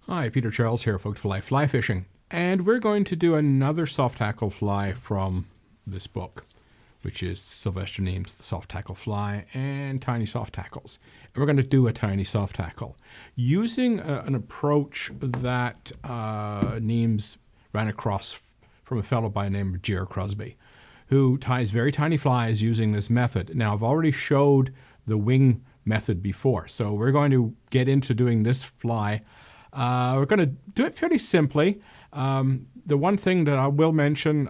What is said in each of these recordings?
Hi, Peter Charles here, Folk to Fly Fly Fishing, and we're going to do another soft tackle fly from this book, which is Sylvester Neame's The Soft Tackle Fly and Tiny Soft Tackles. And we're going to do a tiny soft tackle using an approach that Neame's ran across from a fellow by the name of Crosby, who ties very tiny flies using this method. Now, I've already showed the wing method before, so we're going to get into doing this fly. We're going to do it fairly simply. The one thing that I will mention,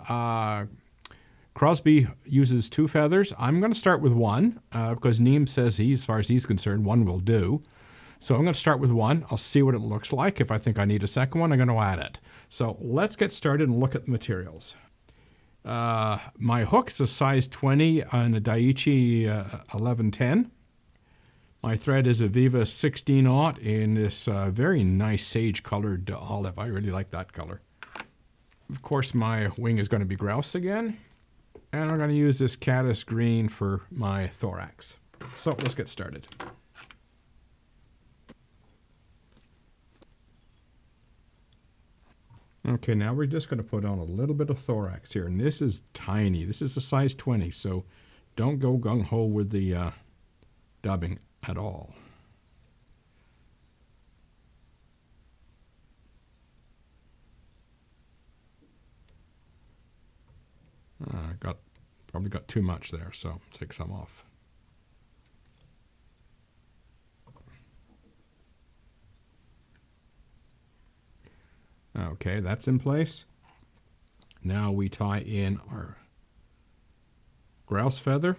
Crosby uses 2 feathers. I'm going to start with 1 because Neame says as far as he's concerned, 1 will do. So I'm going to start with 1. I'll see what it looks like. If I think I need a second one, I'm going to add it. So let's get started and look at the materials. My hook is a size 20 on a Daiichi 1110. My thread is a Viva 16-aught in this very nice sage-colored olive. I really like that color. Of course, my wing is going to be grouse again. And I'm going to use this caddis green for my thorax. So let's get started. Okay, now we're just going to put on a little bit of thorax here. And this is tiny. This is a size 20, so don't go gung-ho with the dubbing at all. Probably got too much there, so take some off. Okay, that's in place. Now we tie in our grouse feather.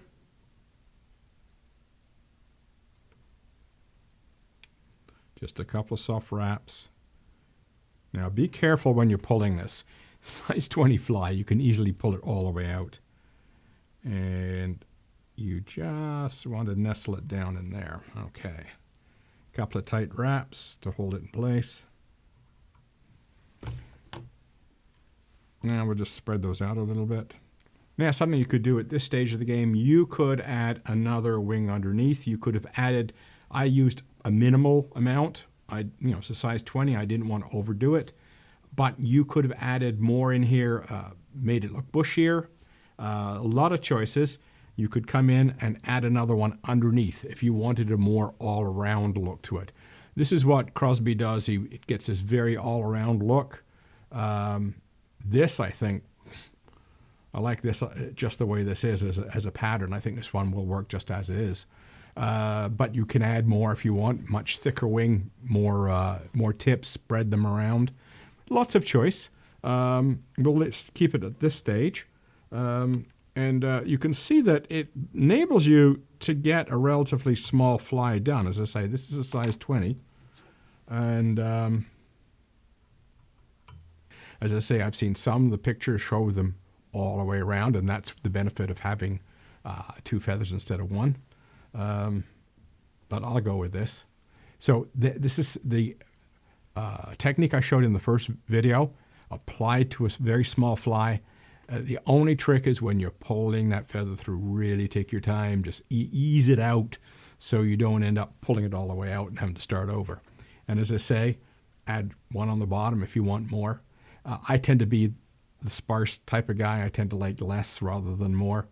Just a couple of soft wraps. Now be careful when you're pulling this. Size 20 fly, you can easily pull it all the way out. And you just want to nestle it down in there. Okay. A couple of tight wraps to hold it in place. Now we'll just spread those out a little bit. Now, something you could do at this stage of the game, you could add another wing underneath. You could have added, I used a minimal amount. It's a size 20. I didn't want to overdo it. But you could have added more in here, made it look bushier. A lot of choices. You could come in and add another one underneath if you wanted a more all-around look to it. This is what Crosby does. It gets this very all-around look. This, I think, I like this just the way this is as a pattern. I think this one will work just as it is. But you can add more if you want. Much thicker wing, more tips, spread them around. Lots of choice. Let's keep it at this stage. And you can see that it enables you to get a relatively small fly done. As I say, this is a size 20. And as I say, I've seen some of the pictures show them all the way around, and that's the benefit of having 2 feathers instead of 1. But I'll go with this. So this is the technique I showed in the first video, applied to a very small fly. The only trick is when you're pulling that feather through, really take your time, just ease it out so you don't end up pulling it all the way out and having to start over. And as I say, add 1 on the bottom if you want more. I tend to be the sparse type of guy. I tend to like less rather than more.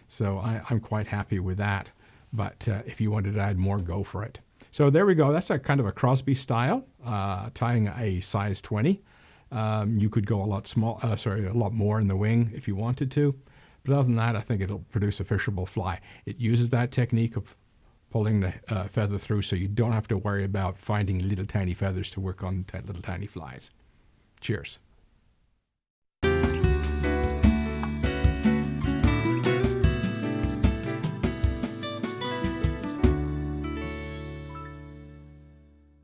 So I'm quite happy with that. But if you wanted to add more, go for it. So there we go. That's a kind of a Crosby style, tying a size 20. You could go a lot more in the wing if you wanted to. But other than that, I think it'll produce a fishable fly. It uses that technique of pulling the feather through so you don't have to worry about finding little tiny feathers to work on little tiny flies. Cheers.